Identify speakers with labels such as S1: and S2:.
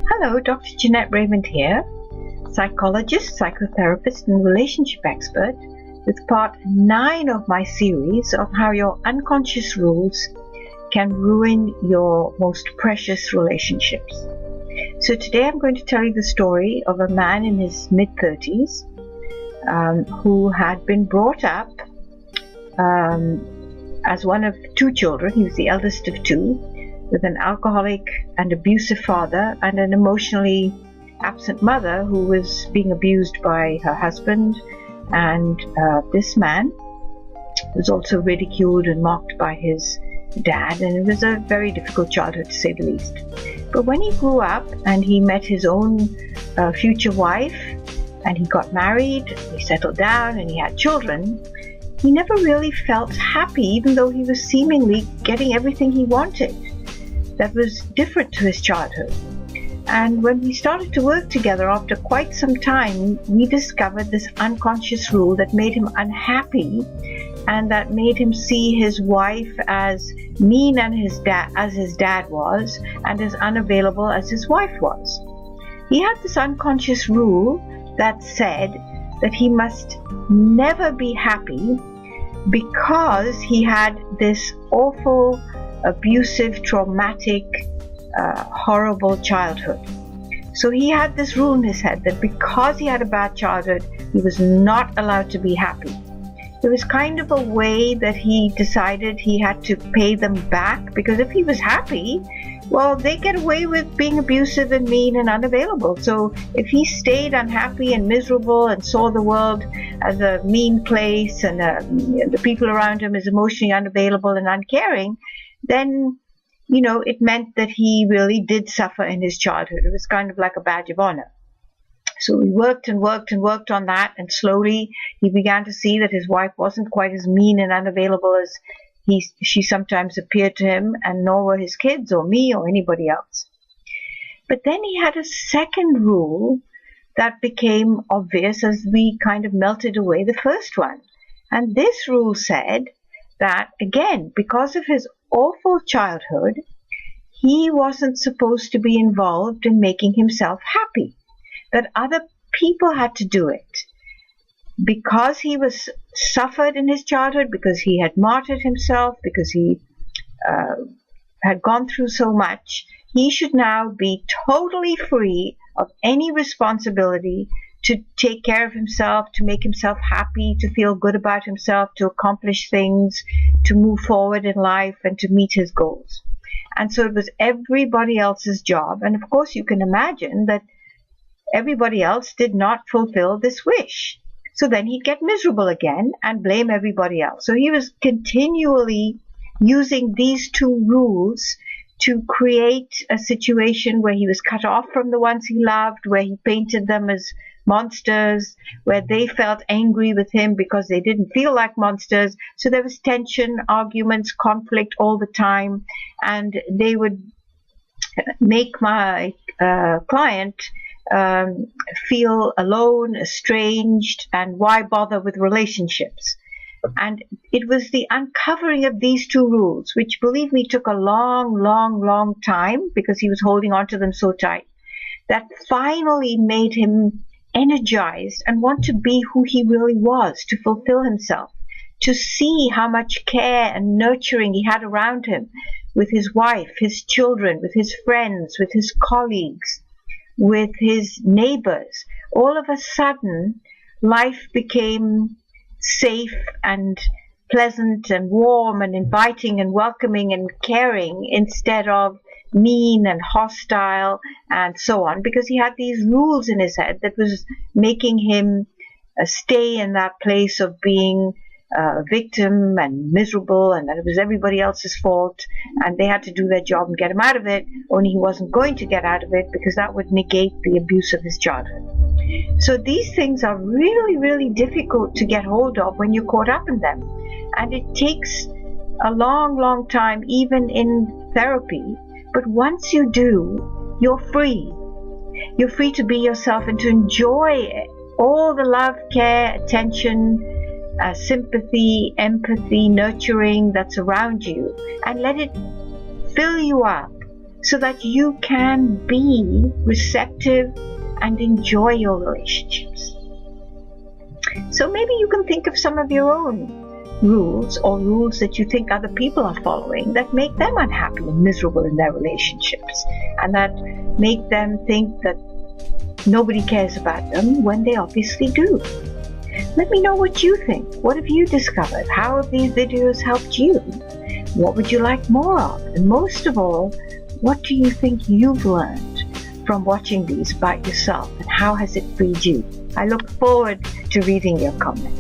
S1: Hello, Dr. Jeanette Raymond here, psychologist, psychotherapist, and relationship expert, with part 9 of my series of how your unconscious rules can ruin your most precious relationships. So today I'm going to tell you the story of a man in his mid-30s who had been brought up as one of 2 children. He was the eldest of 2, with an alcoholic and abusive father and an emotionally absent mother who was being abused by her husband. And this man was also ridiculed and mocked by his dad, and it was a very difficult childhood, to say the least. But when he grew up and he met his own future wife, and he got married, he settled down, and he had children, he never really felt happy, even though he was seemingly getting everything he wanted. That was different to his childhood. And when we started to work together after quite some time, we discovered this unconscious rule that made him unhappy, and that made him see his wife as mean and as his dad was, and as unavailable as his wife was. He had this unconscious rule that said that he must never be happy because he had this awful, abusive, traumatic, horrible childhood. So he had this rule in his head that because he had a bad childhood, he was not allowed to be happy. It was kind of a way that he decided he had to pay them back, because if he was happy, well, they get away with being abusive and mean and unavailable. So if he stayed unhappy and miserable and saw the world as a mean place, and the people around him as emotionally unavailable and uncaring, then, you know, it meant that he really did suffer in his childhood. It was kind of like a badge of honor. So he worked and worked and worked on that, and slowly he began to see that his wife wasn't quite as mean and unavailable as she sometimes appeared to him, and nor were his kids or me or anybody else. But then he had a second rule that became obvious as we kind of melted away the first one. And this rule said that, again, because of his awful childhood, he wasn't supposed to be involved in making himself happy, that other people had to do it. Because he was suffered in his childhood, because he had martyred himself, because he had gone through so much, he should now be totally free of any responsibility to take care of himself, to make himself happy, to feel good about himself, to accomplish things, to move forward in life, and to meet his goals. And so it was everybody else's job. And of course, you can imagine that everybody else did not fulfill this wish. So then he'd get miserable again and blame everybody else. So he was continually using these 2 rules to create a situation where he was cut off from the ones he loved, where he painted them as monsters, where they felt angry with him because they didn't feel like monsters. So there was tension, arguments, conflict all the time, and they would make my client feel alone, estranged, and why bother with relationships? And it was the uncovering of these 2 rules, which, believe me, took a long time, because he was holding on to them so tight, that finally made him energized and want to be who he really was, to fulfill himself, to see how much care and nurturing he had around him, with his wife, his children, with his friends, with his colleagues, with his neighbors. All of a sudden, life became safe and pleasant and warm and inviting and welcoming and caring, instead of mean and hostile and so on, because he had these rules in his head that was making him stay in that place of being a victim and miserable, and that it was everybody else's fault, and they had to do their job and get him out of it, only he wasn't going to get out of it, because that would negate the abuse of his childhood. So these things are really difficult to get hold of when you're caught up in them, and it takes a long time, even in therapy. But once you do, you're free. You're free to be yourself and to enjoy all the love, care, attention, sympathy, empathy, nurturing that's around you, and let it fill you up so that you can be receptive and enjoy your relationships. So maybe you can think of some of your own rules, or rules that you think other people are following that make them unhappy and miserable in their relationships, and that make them think that nobody cares about them when they obviously do. Let me know what you think. What have you discovered? How have these videos helped you? What would you like more of? And most of all, what do you think you've learned from watching these about yourself, and how has it freed you? I look forward to reading your comments.